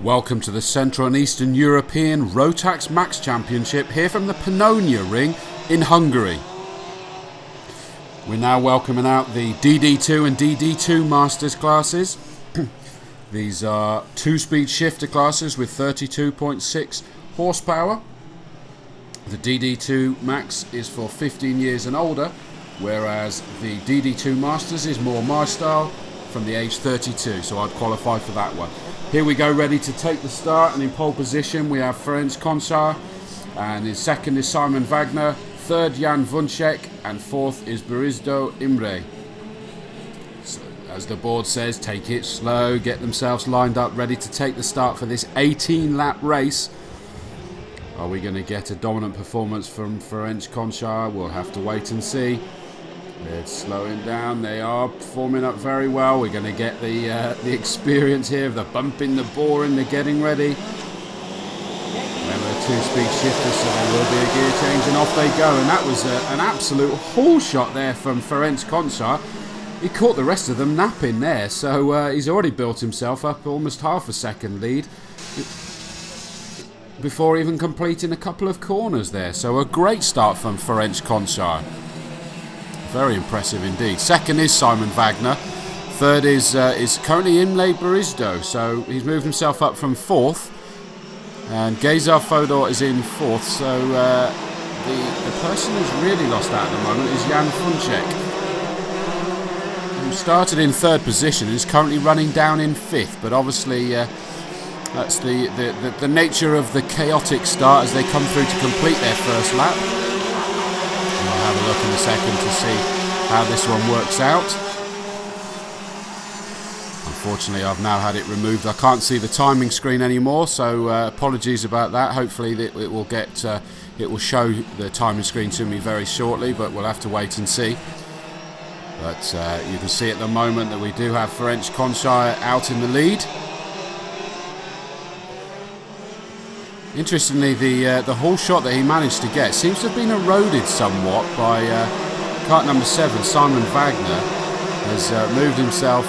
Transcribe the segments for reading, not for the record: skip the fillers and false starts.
Welcome to the Central and Eastern European Rotax Max Championship here from the Pannonia-ring in Hungary. We're now welcoming out the DD2 and DD2 Masters classes. These are 2-speed shifter classes with 32.6 horsepower. The DD2 Max is for 15 years and older, whereas the DD2 Masters is more my style from the age 32, so I'd qualify for that one. Here we go, ready to take the start, and in pole position we have Ferenc Končar, and in second is Simon Wagner, third Jan Vunček, and fourth is Brizdo Imre. So, as the board says, take it slow, get themselves lined up, ready to take the start for this 18-lap race. Are we going to get a dominant performance from Ferenc Končar? We'll have to wait and see. They're slowing down. They are forming up very well. We're going to get the experience here of the bumping, the boring, the getting ready. Remember, 2-speed shifter, so there will be a gear change, and off they go. And that was an absolute haul shot there from Ferenc Končar. He caught the rest of them napping there, so he's already built himself up almost half a second lead before even completing a couple of corners there. So a great start from Ferenc Končar. Very impressive indeed. Second is Simon Wagner. Third is currently Imre Brizdo, so he's moved himself up from fourth. And Geza Fodor is in fourth, so the person who's really lost out at the moment is Jan Vunček, who started in third position and is currently running down in fifth. But obviously that's the nature of the chaotic start as they come through to complete their first lap. We'll have a look in a second to see how this one works out. Unfortunately, I've now had it removed. I can't see the timing screen anymore, so apologies about that. Hopefully it will show the timing screen to me very shortly, but we'll have to wait and see. But you can see at the moment that we do have Ferenc Končar out in the lead. Interestingly, the haul shot that he managed to get seems to have been eroded somewhat by kart number 7, Simon Wagner, has moved himself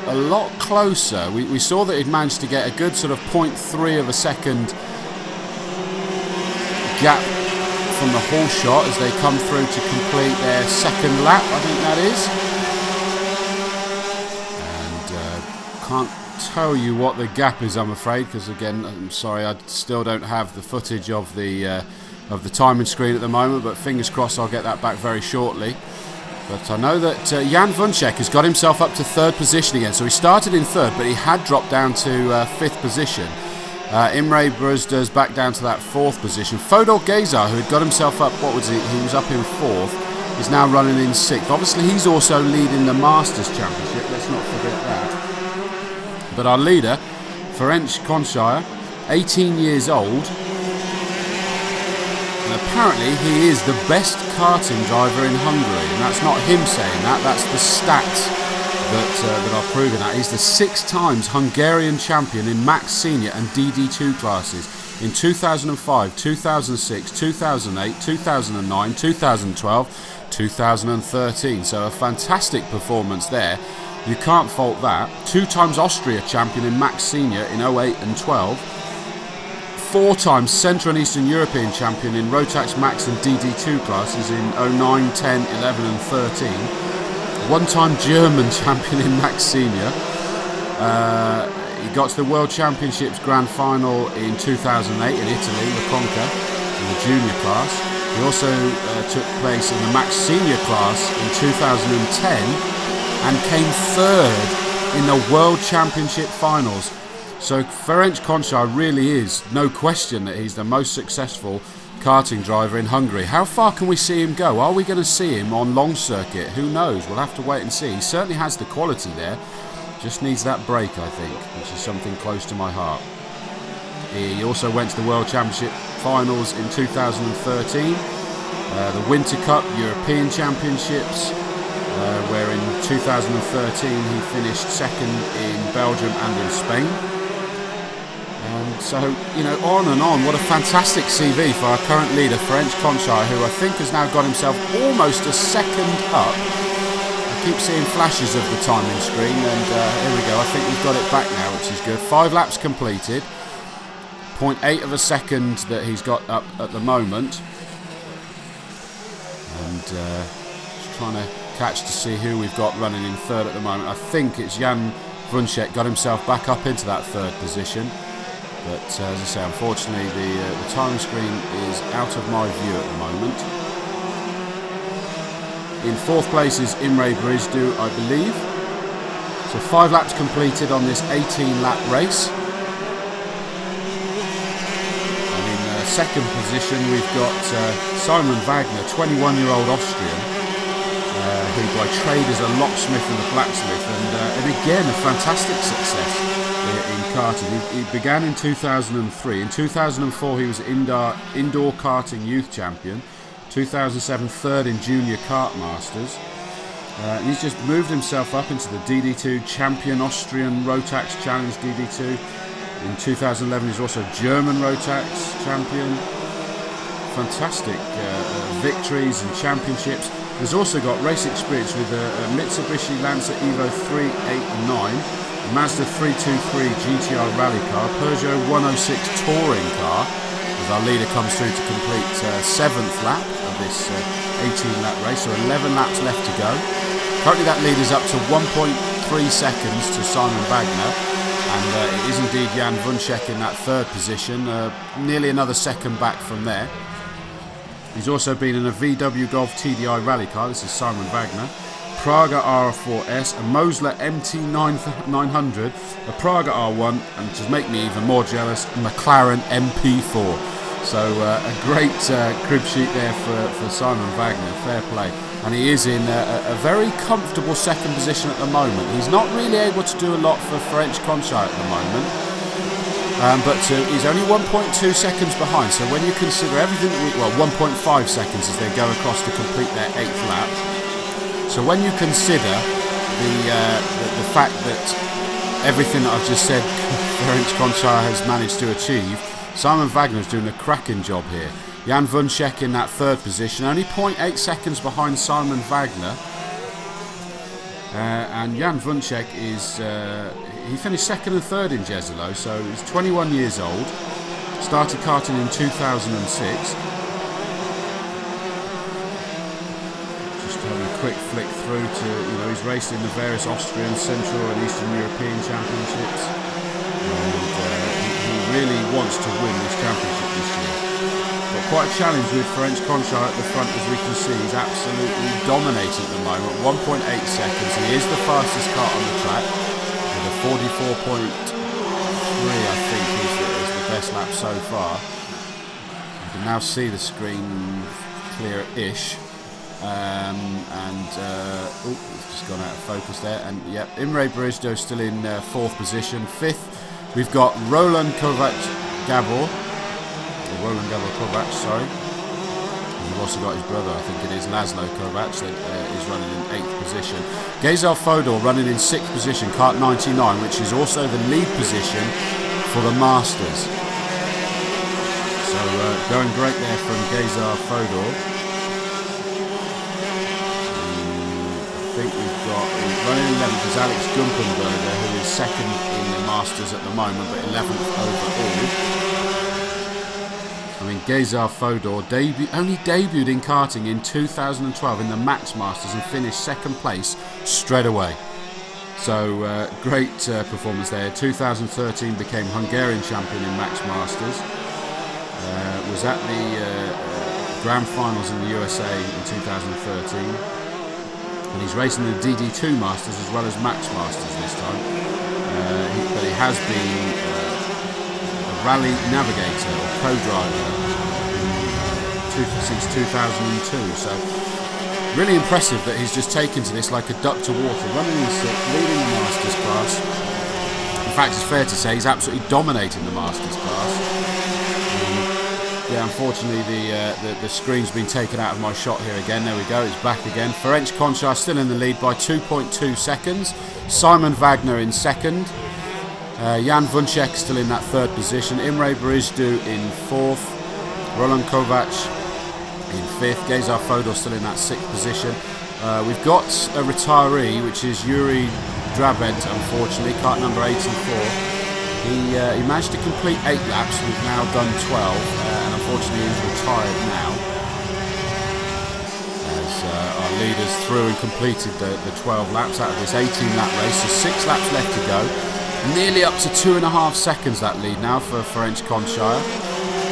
a lot closer. We saw that he'd managed to get a good sort of 0.3 of a second gap from the haul shot as they come through to complete their second lap, I think that is. And can't tell you what the gap is, I'm afraid, because again, I'm sorry, I still don't have the footage of the timing screen at the moment, but fingers crossed I'll get that back very shortly. But I know that Jan Vunček has got himself up to third position again, so he started in third, but he had dropped down to fifth position. Imre Brizdo's back down to that fourth position. Fodor Geza, who had got himself up, what was it, he was up in fourth, is now running in sixth. Obviously he's also leading the Masters Championship, let's not forget that. But our leader, Ferenc Končar, 18 years old, and apparently he is the best karting driver in Hungary. And that's not him saying that, that's the stats that are proving that. He's the 6 times Hungarian champion in Max Senior and DD2 classes in 2005, 2006, 2008, 2009, 2012, 2013. So a fantastic performance there. You can't fault that. 2 times Austria champion in Max Senior in 08 and 12. 4 times Central and Eastern European champion in Rotax Max and DD2 classes in 09, 10, 11 and 13. 1 time German champion in Max Senior. He got to the World Championships Grand Final in 2008 in Italy, La Conca, in the junior class. He also took place in the Max Senior class in 2010. And came third in the World Championship Finals. So Ferenc Končar really is, no question, that he's the most successful karting driver in Hungary. How far can we see him go? Are we going to see him on long circuit? Who knows? We'll have to wait and see. He certainly has the quality there. Just needs that break, I think, which is something close to my heart. He also went to the World Championship Finals in 2013. The Winter Cup, European Championships, where in 2013 he finished second in Belgium and in Spain. And so, you know, on and on. What a fantastic CV for our current leader, Ferenc Končar, who I think has now got himself almost a second up. I keep seeing flashes of the timing screen, and here we go. I think we've got it back now, which is good. 5 laps completed. 0.8 of a second that he's got up at the moment. And just trying to catch to see who we've got running in third at the moment. I think it's Jan Vrunček got himself back up into that third position. But as I say, unfortunately the timing screen is out of my view at the moment. In fourth place is Imre Brizdu, I believe. So 5 laps completed on this 18-lap race. And in second position we've got Simon Wagner, 21-year-old Austrian, who by trade is a locksmith and a blacksmith, and again a fantastic success in karting. He began in 2003. In 2004 he was indoor karting youth champion. 2007 third in Junior Kart Masters. He's just moved himself up into the DD2 champion, Austrian Rotax Challenge DD2. In 2011 he's also German Rotax champion. Fantastic victories and championships. He's also got race experience with a Mitsubishi Lancer Evo 3, 8 and 9, a Mazda 323 GTR rally car, Peugeot 106 touring car, as our leader comes through to complete 7th lap of this 18-lap race, so 11 laps left to go. Currently that lead is up to 1.3 seconds to Simon Wagner, and it is indeed Jan Vrunček in that third position, nearly another second back from there. He's also been in a VW Golf TDI rally car, this is Simon Wagner, Praga R4S, a Mosler MT900, a Praga R1, and to make me even more jealous, McLaren MP4. So a great crib sheet there for Simon Wagner, fair play. And he is in a very comfortable second position at the moment. He's not really able to do a lot for Ferenc Konchar at the moment. But he's only 1.2 seconds behind, so when you consider everything that well, 1.5 seconds as they go across to complete their 8th lap. So when you consider the fact that everything that I've just said Ferenc Konchar has managed to achieve, Simon Wagner is doing a cracking job here. Jan Vrunček in that third position, only 0.8 seconds behind Simon Wagner. And Jan Vrunček is... he finished second and third in Jezero, so he's 21 years old. Started karting in 2006. Just having a quick flick through to, he's raced in the various Austrian, Central and Eastern European Championships. And he really wants to win this championship this year. But quite a challenge with Ferenc Konchar at the front, as we can see. He's absolutely dominating at the moment. 1.8 seconds. He is the fastest kart on the track. 44.3 I think is the best lap so far. You can now see the screen clear-ish. It's just gone out of focus there. And yep, Imre Brizdu still in 4th position. 5th, we've got Roland Kovac-Gabor. Roland Gabor-Kovac, sorry. And we've also got his brother, I think it is Laszlo Kovac, that is running in 8th position. Gazar Fodor running in 6th position, kart 99, which is also the lead position for the Masters. So going great there from Gazar Fodor. I think we've got running in 11th is Alex Gumpenberger, who is 2nd in the Masters at the moment, but 11th overall. I mean, Gazar Fodor only debuted in karting in 2012 in the Max Masters and finished 2nd place straight away. So great performance there. 2013 became Hungarian champion in Max Masters. Was at the Grand Finals in the USA in 2013. And he's racing the DD2 Masters as well as Max Masters this time. But he has been rally navigator or co-driver since 2002, so really impressive that he's just taken to this like a duck to water, running in 6th, leading the Masters class. In fact, it's fair to say he's absolutely dominating the Masters class. Yeah, unfortunately the screen's been taken out of my shot here again. There we go, it's back again. Ferenc Konchar still in the lead by 2.2 seconds. Simon Wagner in 2nd. Jan Vrunček still in that 3rd position. Imre Brizdu in 4th. Roland Kovac in 5th. Gazar Fodor still in that 6th position. We've got a retiree, which is Yuri Drabent, unfortunately, kart number 84. He managed to complete 8 laps. We've now done 12, and unfortunately he's retired now. As our leaders through and completed the 12 laps out of this 18-lap race. So 6 laps left to go. Nearly up to 2.5 seconds that lead now for French-Conshire.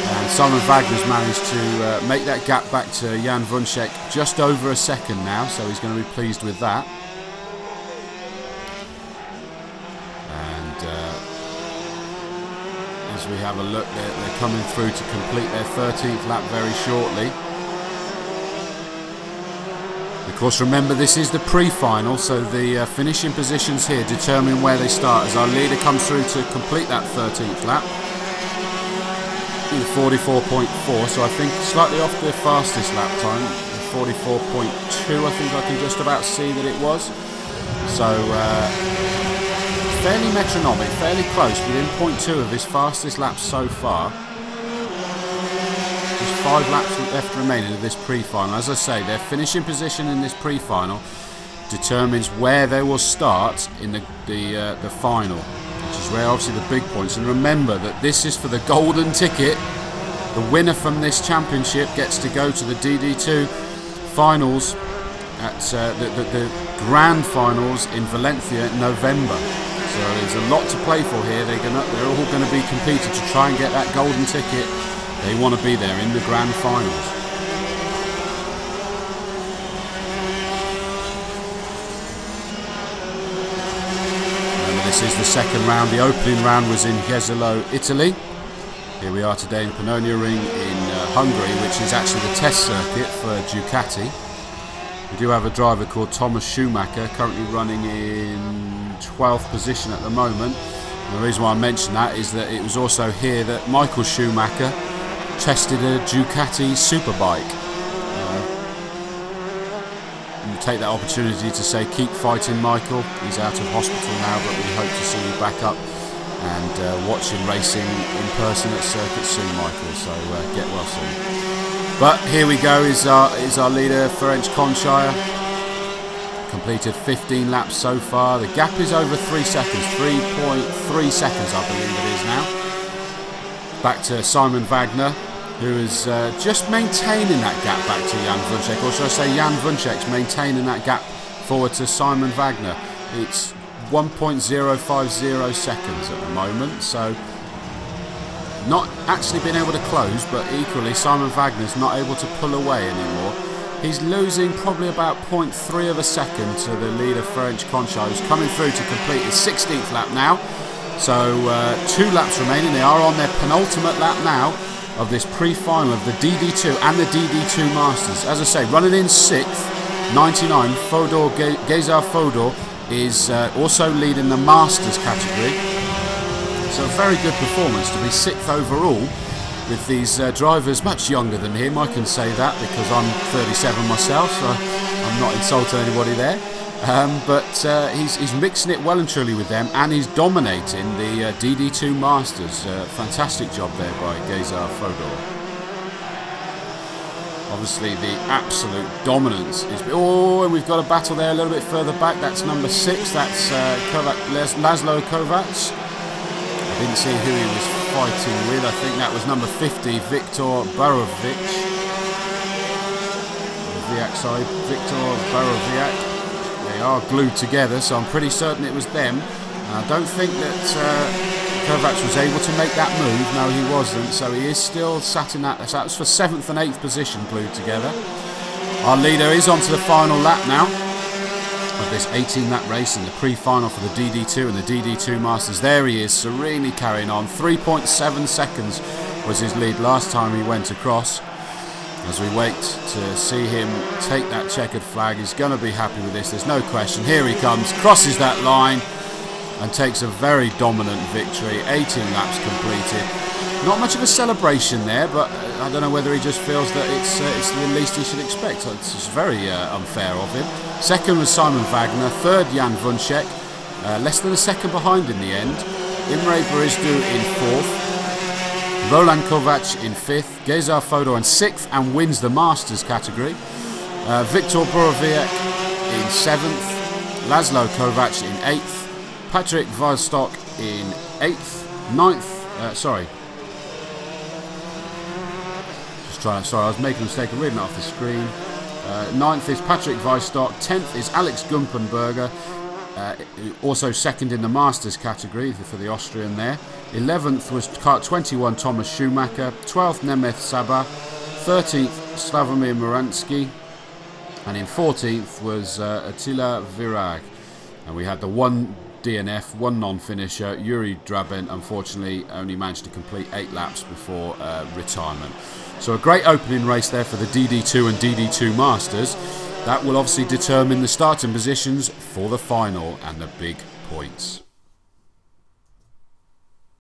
And Simon Wagner's managed to make that gap back to Jan Wunschek just over a second now, so he's going to be pleased with that. As we have a look, they're coming through to complete their 13th lap very shortly. Of course, remember, this is the pre-final, so the finishing positions here determine where they start. As our leader comes through to complete that 13th lap, 44.4, so I think slightly off the fastest lap time, 44.2, I think I can just about see that it was. So fairly metronomic, fairly close, within 0.2 of his fastest laps so far. Just 5 laps left remaining of this pre-final. As I say, their finishing position in this pre-final determines where they will start in the final, which is where obviously the big points. And remember that this is for the golden ticket. The winner from this championship gets to go to the DD2 finals at the grand finals in Valencia in November. So there's a lot to play for here. They're all going to be competing to try and get that golden ticket. They want to be there in the grand finals. Remember, this is the second round. The opening round was in Jesolo, Italy. Here we are today in Pannonia-ring in Hungary, which is actually the test circuit for Ducati. We do have a driver called Thomas Schumacher, currently running in 12th position at the moment. And the reason why I mention that is that it was also here that Michael Schumacher tested a Ducati superbike. And take that opportunity to say, keep fighting, Michael. He's out of hospital now, but we hope to see you back up and watch him racing in person at circuit soon, Michael. So get well soon. But here we go, is our leader, French-Conshire. Completed 15 laps so far. The gap is over 3 seconds, 3.3 seconds I believe it is now. Back to Simon Wagner, who is just maintaining that gap back to Jan Wunschek. Or should I say Jan Wunschek's maintaining that gap forward to Simon Wagner. It's 1.050 seconds at the moment, so not actually been able to close, but equally Simon Wagner's not able to pull away anymore. He's losing probably about 0.3 of a second to the leader French-Conshire, who's coming through to complete his 16th lap now. So 2 laps remaining. They are on their penultimate lap now of this pre-final of the DD2 and the DD2 Masters. As I say, running in 6th, 99, Geza Fodor is also leading the Masters category. So a very good performance to be 6th overall with these drivers much younger than him. I can say that because I'm 37 myself, so I'm not insulting anybody there. But he's mixing it well and truly with them, and he's dominating the DD2 Masters. Fantastic job there by Geza Fodor. Obviously the absolute dominance is... Oh, and we've got a battle there a little bit further back. That's number 6. That's Laszlo Kovacs. I didn't see who he was fighting with. I think that was number 50, Viktor Borovic. Viktor Borovic. They are glued together, so I'm pretty certain it was them. I don't think that Kovacs was able to make that move. No, he wasn't. So he is still sat in that. That was for 7th and 8th position, glued together. Our leader is on to the final lap now of this 18-lap race in the pre-final for the DD2 and the DD2 Masters. There he is, serenely carrying on. 3.7 seconds was his lead last time he went across. As we wait to see him take that checkered flag, he's going to be happy with this, there's no question. Here he comes, crosses that line and takes a very dominant victory. 18 laps completed. Not much of a celebration there, but I don't know whether he just feels that it's the least he should expect. It's just very unfair of him. Second was Simon Wagner. Third, Jan Wunschek. Less than a second behind in the end. Imre Barizdu in 4th. Roland Kovac in 5th. Geza Fodor in 6th and wins the Masters category. Viktor Borovic in 7th. Laszlo Kovac in 8th. Patrick Vostok in 8th. Sorry, I was making a mistake of reading it off the screen. 9th is Patrick Weistock. 10th is Alex Gumpenberger, also second in the Masters category for the Austrian there. 11th was kart 21 Thomas Schumacher. 12th Nemeth Sabah. 13th Slavomir Moransky. And in 14th was Attila Virag. And we had the one DNF, one non-finisher. Yuri Draben, unfortunately, only managed to complete 8 laps before retirement. So a great opening race there for the DD2 and DD2 Masters. That will obviously determine the starting positions for the final and the big points.